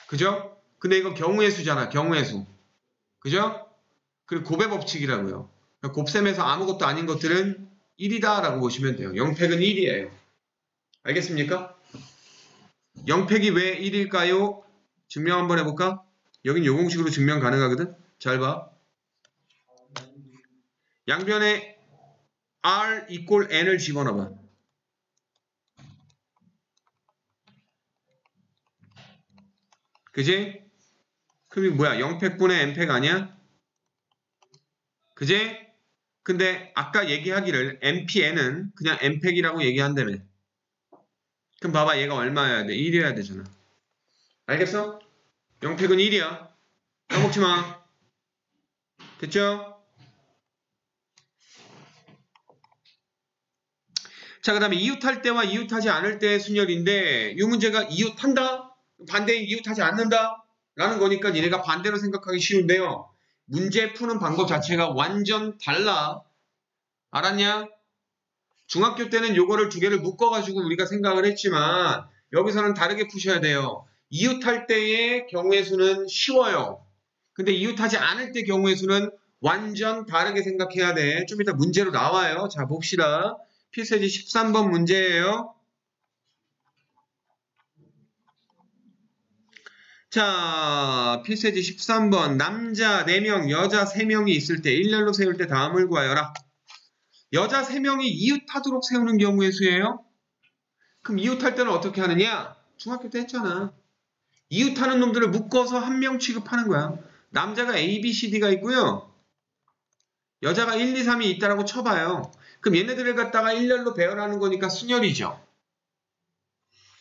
그죠? 근데 이거 경우의 수잖아. 경우의 수. 그죠? 그리고 곱의 법칙이라고요. 곱셈에서 아무것도 아닌 것들은 1이다 라고 보시면 돼요. 0팩은 1이에요. 알겠습니까? 0팩이 왜 1일까요? 증명 한번 해볼까? 여긴 요 공식으로 증명 가능하거든? 잘 봐. 양변에 R equal N을 집어넣어봐. 그지? 그럼 이거 뭐야? 0팩분의 N팩 아니야? 그지? 근데 아까 얘기하기를 NPN은 그냥 N팩이라고 얘기한다며. 그럼 봐봐. 얘가 얼마여야 돼? 1이어야 되잖아. 알겠어? 0팩은 1이야. 까먹지 마. 됐죠? 자, 그 다음에 이웃할 때와 이웃하지 않을 때의 순열인데 이 문제가 이웃한다? 반대인 이웃하지 않는다? 라는 거니까 얘네가 반대로 생각하기 쉬운데요. 문제 푸는 방법 자체가 완전 달라. 알았냐? 중학교 때는 요거를 두 개를 묶어가지고 우리가 생각을 했지만 여기서는 다르게 푸셔야 돼요. 이웃할 때의 경우의 수는 쉬워요. 근데 이웃하지 않을 때 경우의 수는 완전 다르게 생각해야 돼. 좀 이따 문제로 나와요. 자, 봅시다. 필세지 13번 문제예요. 자, 필세지 13번. 남자 4명, 여자 3명이 있을 때 일렬로 세울 때 다음을 구하여라. 여자 3명이 이웃하도록 세우는 경우의 수예요. 그럼 이웃할 때는 어떻게 하느냐? 중학교 때 했잖아. 이웃하는 놈들을 묶어서 한 명 취급하는 거야. 남자가 A, B, C, D가 있고요. 여자가 1, 2, 3이 있다라고 쳐봐요. 그럼 얘네들을 갖다가 일렬로 배열하는 거니까 순열이죠.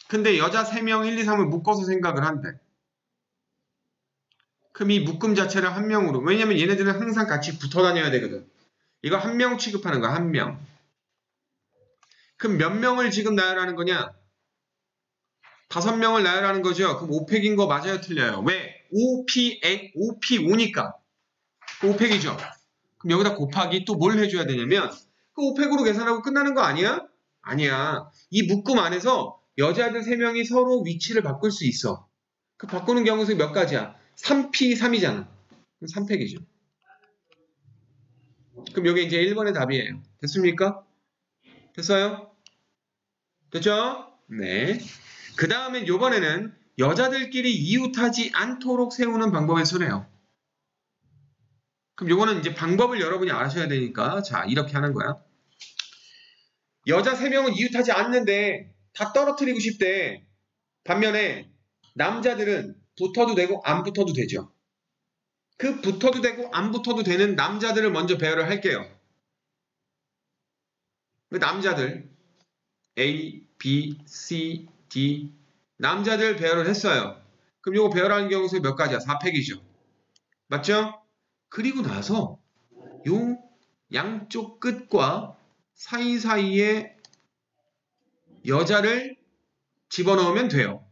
근데 여자 3명, 1, 2, 3을 묶어서 생각을 한대. 그럼 이 묶음 자체를 한 명으로. 왜냐면 얘네들은 항상 같이 붙어 다녀야 되거든. 이거 한 명 취급하는 거야. 한 명. 그럼 몇 명을 지금 나열하는 거냐? 5명을 나열하는 거죠. 그럼 5팩인 거 맞아요? 틀려요? 왜? 5P5니까. 5팩이죠. 그럼 여기다 곱하기 또 뭘 해줘야 되냐면 그 5팩으로 계산하고 끝나는 거 아니야? 아니야. 이 묶음 안에서 여자들 3명이 서로 위치를 바꿀 수 있어. 그 바꾸는 경우수 몇 가지야? 3P 3이잖아. 그럼 3팩이죠. 그럼 이게 이제 1번의 답이에요. 됐습니까? 됐어요? 됐죠? 네. 그 다음에 요번에는 여자들끼리 이웃하지 않도록 세우는 방법의 수래요. 그럼 요거는 이제 방법을 여러분이 아셔야 되니까 자 이렇게 하는 거야. 여자 3명은 이웃하지 않는데 다 떨어뜨리고 싶대. 반면에 남자들은 붙어도 되고 안 붙어도 되죠. 그 붙어도 되고 안 붙어도 되는 남자들을 먼저 배열을 할게요. 그 남자들 A, B, C, D 남자들 배열을 했어요. 그럼 요거 배열하는 경우수 몇 가지야? 4팩이죠. 맞죠? 그리고 나서 요 양쪽 끝과 사이사이에 여자를 집어넣으면 돼요.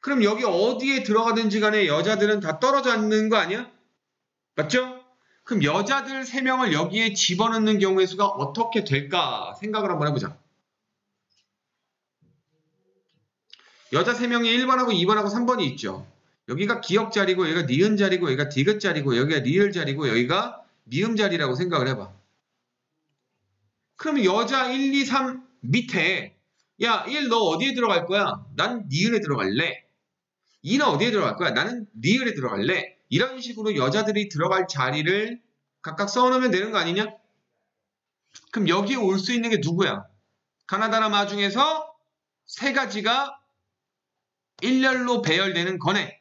그럼 여기 어디에 들어가든지 간에 여자들은 다 떨어져 있는 거 아니야? 맞죠? 그럼 여자들 3명을 여기에 집어넣는 경우의 수가 어떻게 될까 생각을 한번 해보자. 여자 3명이 1번하고 2번하고 3번이 있죠. 여기가 기역 자리고 여기가 니은 자리고 여기가 디귿 자리고 여기가 리을 자리고 여기가 미음 자리라고 생각을 해봐. 그럼 여자 1, 2, 3 밑에 야 1 너 어디에 들어갈 거야? 난 니은에 들어갈래. 2는 어디에 들어갈 거야? 나는 리을에 들어갈래. 이런 식으로 여자들이 들어갈 자리를 각각 써놓으면 되는 거 아니냐? 그럼 여기에 올 수 있는 게 누구야? 가나다라 중에서 3가지가 일렬로 배열되는 거네.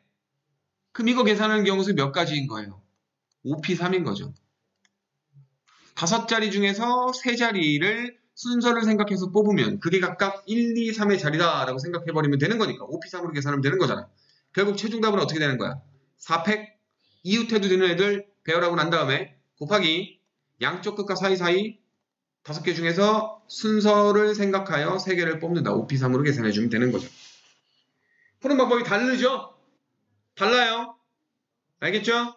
그럼 이거 계산하는 경우수 몇 가지인 거예요? 5P3인 거죠. 5자리 중에서 3자리를 순서를 생각해서 뽑으면 그게 각각 1, 2, 3의 자리다라고 생각해버리면 되는 거니까 5P3으로 계산하면 되는 거잖아. 결국 최종답은 어떻게 되는 거야? 4팩 이웃해도 되는 애들 배열하고 난 다음에 곱하기 양쪽 끝과 사이사이 5개 중에서 순서를 생각하여 3개를 뽑는다. 5P3으로 계산해주면 되는 거죠. 푸는 방법이 다르죠? 달라요. 알겠죠?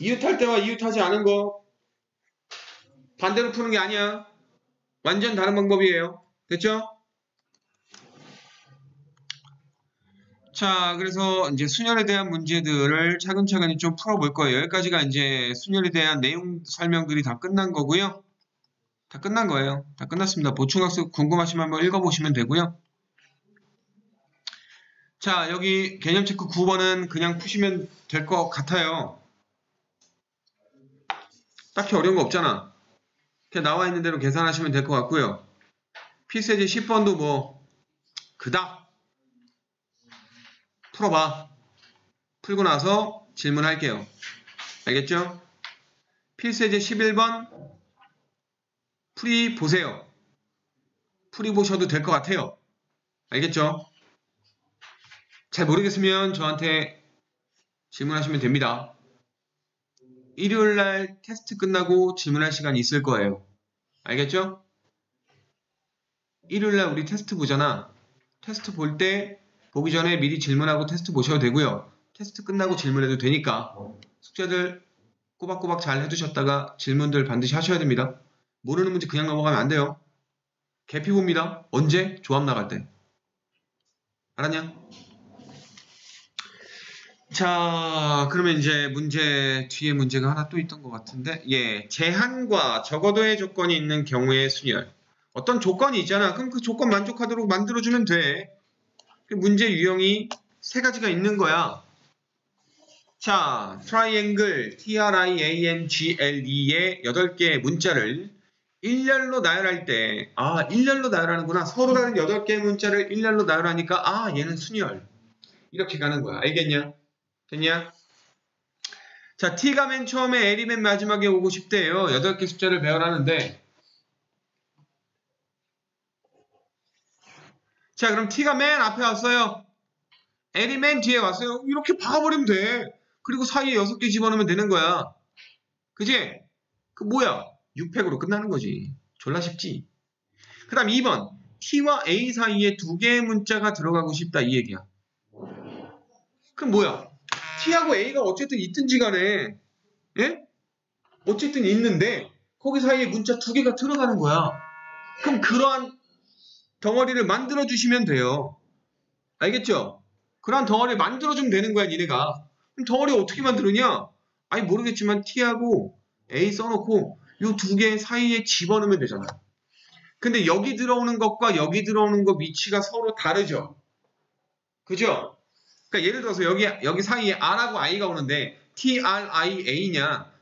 이웃할 때와 이웃하지 않은 거 반대로 푸는 게 아니야. 완전 다른 방법이에요. 됐죠? 자, 그래서 이제 순열에 대한 문제들을 차근차근히 좀 풀어볼 거예요. 여기까지가 이제 순열에 대한 내용 설명들이 다 끝난 거고요. 다 끝난 거예요. 다 끝났습니다. 보충학습 궁금하시면 한번 읽어보시면 되고요. 자, 여기 개념 체크 9번은 그냥 푸시면 될 것 같아요. 딱히 어려운 거 없잖아. 그냥 나와 있는 대로 계산하시면 될 것 같고요. 필수예제 10번도 뭐 그닥 풀어봐. 풀고 나서 질문할게요. 알겠죠? 필수예제 11번 풀이 보세요. 풀이 보셔도 될 것 같아요. 알겠죠? 잘 모르겠으면 저한테 질문하시면 됩니다. 일요일날 테스트 끝나고 질문할 시간이 있을 거예요. 알겠죠? 일요일날 우리 테스트 보잖아. 테스트 볼 때 보기 전에 미리 질문하고 테스트 보셔도 되고요. 테스트 끝나고 질문해도 되니까 숙제들 꼬박꼬박 잘 해두셨다가 질문들 반드시 하셔야 됩니다. 모르는 문제 그냥 넘어가면 안 돼요. 개피 봅니다. 언제? 조합 나갈 때. 알았냐? 자, 그러면 이제 뒤에 문제가 하나 또 있던 것 같은데, 예, 제한과 적어도의 조건이 있는 경우의 순열. 어떤 조건이 있잖아. 그럼 그 조건 만족하도록 만들어주면 돼. 문제 유형이 3가지가 있는 거야. 자, 트라이앵글 TRIANGLE의 8개의 문자를 일렬로 나열할 때, 일렬로 나열하는구나. 서로 다른 8개의 문자를 일렬로 나열하니까, 얘는 순열. 이렇게 가는 거야. 알겠냐? 됐냐? 자, T가 맨 처음에 L이 맨 마지막에 오고 싶대요. 8개 숫자를 배열하는데. 자, 그럼 T가 맨 앞에 왔어요. L이 맨 뒤에 왔어요. 이렇게 박아버리면 돼. 그리고 사이에 6개 집어넣으면 되는 거야. 그지? 그 뭐야? 6팩으로 끝나는 거지. 졸라 쉽지? 그 다음 2번. T와 A 사이에 2개의 문자가 들어가고 싶다. 이 얘기야. 그럼 뭐야? T하고 A가 어쨌든 있든지 간에, 예? 어쨌든 있는데, 거기 사이에 문자 2개가 들어가는 거야. 그럼 그러한 덩어리를 만들어주시면 돼요. 알겠죠? 그런 덩어리를 만들어주면 되는 거야, 니네가. 그럼 덩어리 어떻게 만들었냐? 아니, 모르겠지만 T하고 A 써놓고 이 두 개 사이에 집어넣으면 되잖아. 근데 여기 들어오는 것과 여기 들어오는 것 위치가 서로 다르죠? 그죠? 그러니까 예를 들어서 여기 사이에 R하고 I가 오는데 TRIA냐,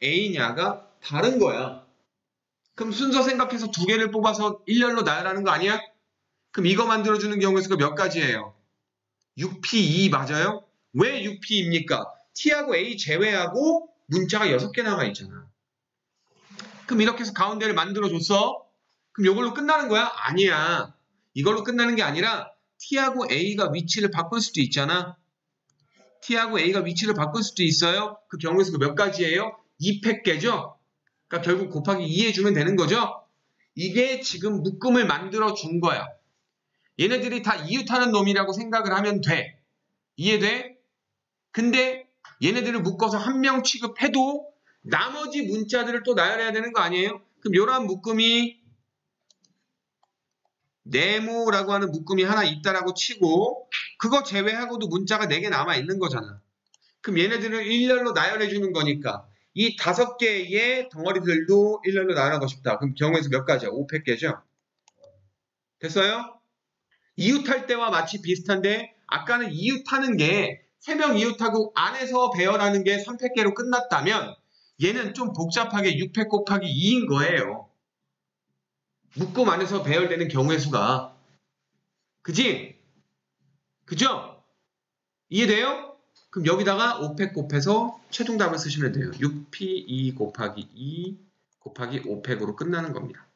TIRA냐가 다른 거야. 그럼 순서 생각해서 두 개를 뽑아서 일렬로 나열하는 거 아니야? 그럼 이거 만들어주는 경우의 수가 몇 가지예요? 6P2 맞아요? 왜 6P입니까? T하고 A 제외하고 문자가 6개 남아있잖아. 그럼 이렇게 해서 가운데를 만들어줬어? 그럼 이걸로 끝나는 거야? 아니야. 이걸로 끝나는 게 아니라 T하고 A가 위치를 바꿀 수도 있잖아. T하고 A가 위치를 바꿀 수도 있어요. 그 경우의 수가 몇 가지예요? 2팩개죠? 그러니까 결국 곱하기 2 해주면 되는 거죠? 이게 지금 묶음을 만들어 준 거야. 얘네들이 다 이웃하는 놈이라고 생각을 하면 돼. 이해돼? 근데 얘네들을 묶어서 한 명 취급해도 나머지 문자들을 또 나열해야 되는 거 아니에요? 그럼 이러한 묶음이 네모라고 하는 묶음이 하나 있다라고 치고 그거 제외하고도 문자가 4개 남아있는 거잖아. 그럼 얘네들을 일렬로 나열해 주는 거니까 이 5개의 덩어리들도 일렬로 나열하고 싶다. 그럼 경우의 수 몇 가지야? 500개죠? 됐어요? 이웃할 때와 마치 비슷한데 아까는 이웃하는 게 3명 이웃하고 안에서 배열하는 게 3팩개로 끝났다면 얘는 좀 복잡하게 6팩 곱하기 2인 거예요. 묶음 안에서 배열되는 경우의 수가. 그지? 그죠? 이해돼요? 그럼 여기다가 5팩 곱해서 최종답을 쓰시면 돼요. 6P2 곱하기 2 곱하기 5팩으로 끝나는 겁니다.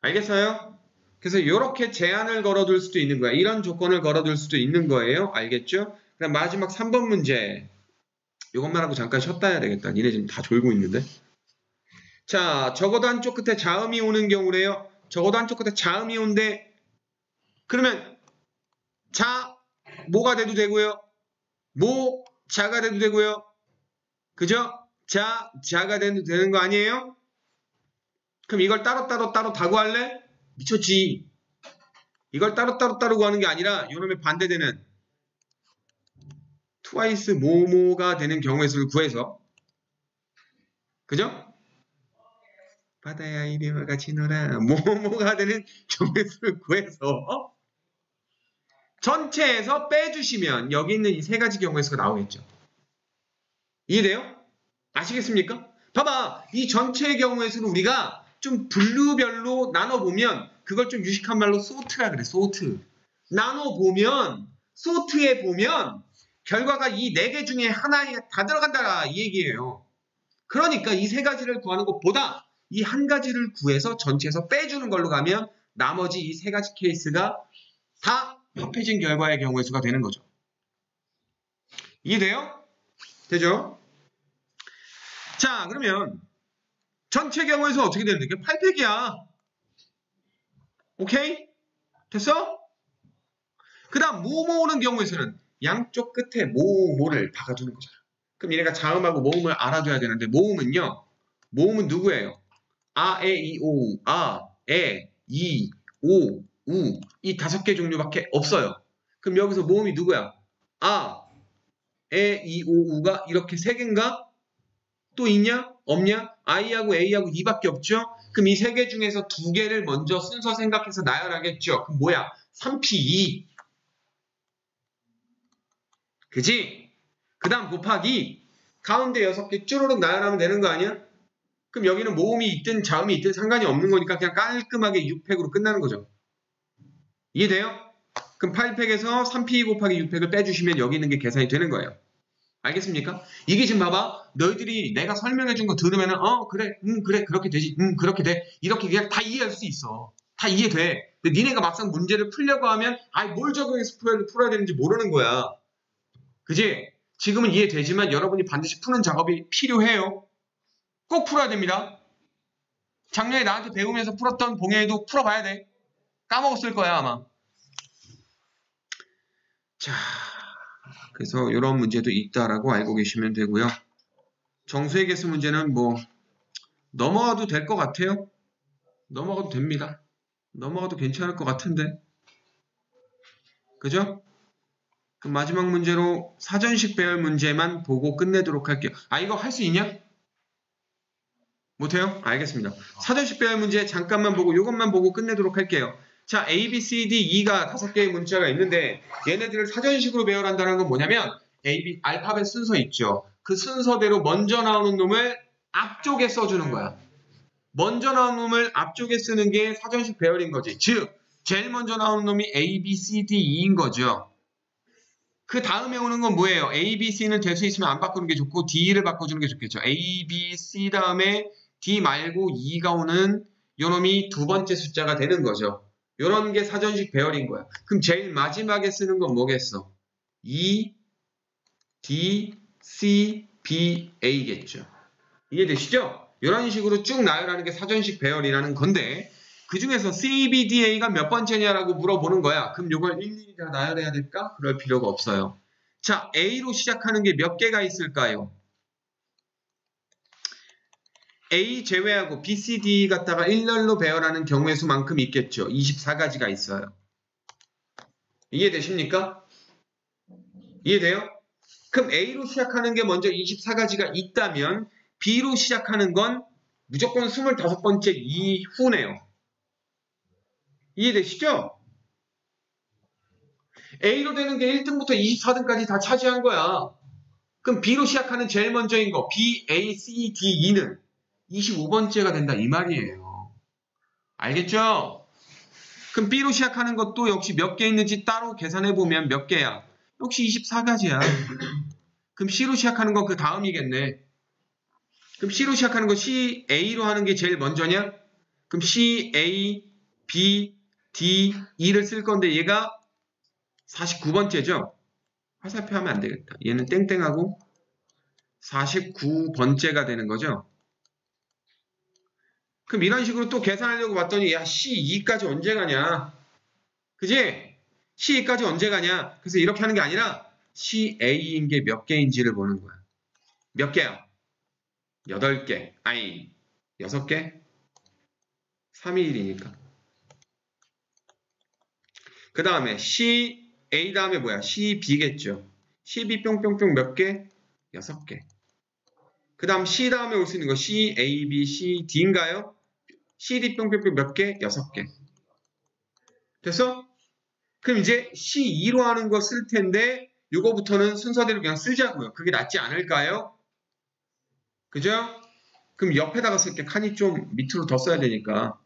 알겠어요? 그래서 이렇게 제한을 걸어둘 수도 있는 거야. 이런 조건을 걸어둘 수도 있는 거예요. 알겠죠? 그럼 마지막 3번 문제. 이것만 하고 잠깐 쉬었다 해야 되겠다. 니네 지금 다 졸고 있는데. 자, 적어도 한쪽 끝에 자음이 오는 경우래요. 적어도 한쪽 끝에 자음이 온대. 그러면 자, 뭐가 돼도 되고요. 모, 자가 돼도 되고요. 그죠? 자, 자가 돼도 되는 거 아니에요? 그럼 이걸 따로 다구할래? 미쳤지. 이걸 따로 구하는 게 아니라 요놈의 반대되는 트와이스 모모가 되는 경우의 수를 구해서 그죠? 바다야 이리와 같이 놀아 모모가 되는 경우의 수를 구해서 전체에서 빼주시면 여기 있는 이 3가지 경우의 수가 나오겠죠. 이해돼요? 아시겠습니까? 봐봐. 이 전체의 경우의 수를 우리가 좀 분류별로 나눠보면 그걸 좀 유식한 말로 소트라 그래. 소트. 나눠보면 소트에 보면 결과가 이 4개 중에 하나에 다 들어간다 이 얘기예요. 그러니까 이 3가지를 구하는 것보다 이 한 가지를 구해서 전체에서 빼주는 걸로 가면 나머지 이 3가지 케이스가 다 합해진 결과의 경우의 수가 되는 거죠. 이해돼요? 되죠? 자, 그러면 전체 경우의 수가 어떻게 되는데? 8팩이야. 오케이? 됐어? 그 다음 모모오는 경우의 수는 양쪽 끝에 모모를 박아주는 거잖아. 그럼 얘네가 자음하고 모음을 알아둬야 되는데 모음은요. 모음은 누구예요? 아, 에, 이, 오, 아, 에, 이, 오, 우 이 5개 종류밖에 없어요. 그럼 여기서 모음이 누구야? 아, 에, 이, 오, 우가 이렇게 3개인가? 또 있냐? 없냐? I하고 A하고 E밖에 없죠? 그럼 이 3개 중에서 2개를 먼저 순서 생각해서 나열하겠죠? 그럼 뭐야? 3P2. 그지? 그 다음 곱하기 가운데 6개 쭈루룩 나열하면 되는 거 아니야? 그럼 여기는 모음이 있든 자음이 있든 상관이 없는 거니까 그냥 깔끔하게 6팩으로 끝나는 거죠. 이해돼요? 그럼 8팩에서 3P2 곱하기 6팩을 빼주시면 여기 있는 게 계산이 되는 거예요. 알겠습니까? 이게 지금 봐봐. 너희들이 내가 설명해 준 거 들으면은 그래 그래 그렇게 되지 그렇게 돼 이렇게 그냥 다 이해할 수 있어. 다 이해돼. 근데 니네가 막상 문제를 풀려고 하면 뭘 적용해서 풀어야 되는지 모르는 거야. 그지? 지금은 이해되지만 여러분이 반드시 푸는 작업이 필요해요. 꼭 풀어야 됩니다. 작년에 나한테 배우면서 풀었던 봉해에도 풀어봐야 돼. 까먹었을 거야 아마. 자, 그래서 이런 문제도 있다라고 알고 계시면 되고요. 정수의 개수 문제는 뭐 넘어가도 될 것 같아요. 넘어가도 됩니다. 넘어가도 괜찮을 것 같은데 그죠? 그럼 마지막 문제로 사전식 배열 문제만 보고 끝내도록 할게요. 아, 이거 할 수 있냐? 못해요? 알겠습니다. 사전식 배열 문제 잠깐만 보고 이것만 보고 끝내도록 할게요. 자, A, B, C, D, E가 5개의 문자가 있는데 얘네들을 사전식으로 배열한다는 건 뭐냐면 A, B, 알파벳 순서 있죠. 그 순서대로 먼저 나오는 놈을 앞쪽에 써주는 거야. 먼저 나오는 놈을 앞쪽에 쓰는 게 사전식 배열인 거지. 즉, 제일 먼저 나오는 놈이 A, B, C, D, E인 거죠. 그 다음에 오는 건 뭐예요? A, B, C는 될 수 있으면 안 바꾸는 게 좋고 D를 바꿔주는 게 좋겠죠. A, B, C 다음에 D 말고 E가 오는 요 놈이 두 번째 숫자가 되는 거죠. 요런 게 사전식 배열인 거야. 그럼 제일 마지막에 쓰는 건 뭐겠어? E, D, C, B, A겠죠. 이해되시죠? 이런 식으로 쭉 나열하는 게 사전식 배열이라는 건데 그 중에서 C, B, D, A가 몇 번째냐라고 물어보는 거야. 그럼 이걸 일일이 다 나열해야 될까? 그럴 필요가 없어요. 자, A로 시작하는 게 몇 개가 있을까요? A 제외하고 B, C, D 갖다가 일렬로 배열하는 경우의 수만큼 있겠죠. 24가지가 있어요. 이해되십니까? 이해돼요? 그럼 A로 시작하는 게 먼저 24가지가 있다면 B로 시작하는 건 무조건 25번째 이후네요. 이해되시죠? A로 되는 게 1등부터 24등까지 다 차지한 거야. 그럼 B로 시작하는 제일 먼저인 거 B, A, C, D, E는 25번째가 된다 이 말이에요. 알겠죠? 그럼 B로 시작하는 것도 역시 몇 개 있는지 따로 계산해보면 몇 개야? 역시 24가지야. 그럼 C로 시작하는 건 그 다음이겠네. 그럼 C로 시작하는 거 C, A로 하는 게 제일 먼저냐? 그럼 C, A, B, D, E를 쓸 건데 얘가 49번째죠? 화살표 하면 안 되겠다. 얘는 땡땡하고 49번째가 되는 거죠? 그럼 이런 식으로 또 계산하려고 봤더니 야 C2까지 언제 가냐? 그지? C2까지 언제 가냐? 그래서 이렇게 하는 게 아니라 CA인 게 몇 개인지를 보는 거야. 몇 개야? 8개. 아니 6개? 3이 1이니까. 그 다음에 CA 다음에 뭐야? CB겠죠. CB 뿅뿅뿅 몇 개? 6개. 그 다음 C 다음에 올 수 있는 거 C, A, B, C, D인가요? CD 뿅뿅뿅 몇 개? 6개. 됐어? 그럼 이제 C2로 하는 거 쓸 텐데 요거부터는 순서대로 그냥 쓰자고요. 그게 낫지 않을까요? 그죠? 그럼 옆에다가 쓸게. 칸이 좀 밑으로 더 써야 되니까.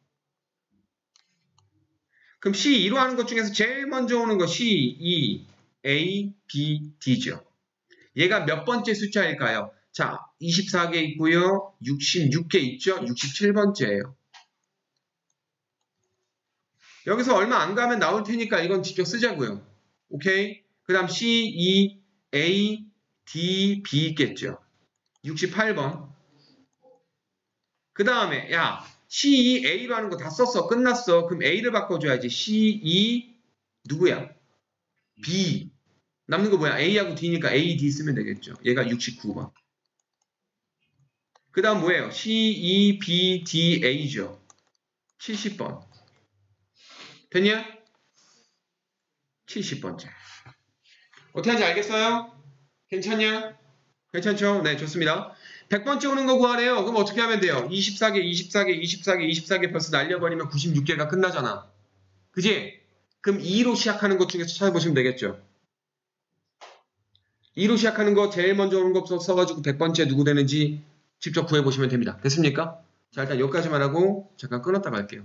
그럼 C2로 하는 것 중에서 제일 먼저 오는 거 C2, A, B, D죠. 얘가 몇 번째 숫자일까요? 자, 24개 있고요. 66개 있죠? 67번째예요. 여기서 얼마 안 가면 나올 테니까 이건 직접 쓰자고요. 오케이? 그 다음 C, E, A, D, B 있겠죠. 68번. 그 다음에 야 C, E, A로 하는 거 다 썼어. 끝났어. 그럼 A를 바꿔줘야지. C, E 누구야? B. 남는 거 뭐야? A하고 D니까 A, D 쓰면 되겠죠. 얘가 69번. 그 다음 뭐예요? C, E, B, D, A죠. 70번. 됐냐? 70번째. 어떻게 하는지 알겠어요? 괜찮냐? 괜찮죠? 네, 좋습니다. 100번째 오는 거 구하래요. 그럼 어떻게 하면 돼요? 24개, 24개, 24개, 24개 벌써 날려버리면 96개가 끝나잖아. 그지? 그럼 2로 시작하는 것 중에서 찾아보시면 되겠죠. 2로 시작하는 거 제일 먼저 오는 거 써가지고 100번째 누구 되는지 직접 구해보시면 됩니다. 됐습니까? 자, 일단 여기까지만 하고 잠깐 끊었다 갈게요.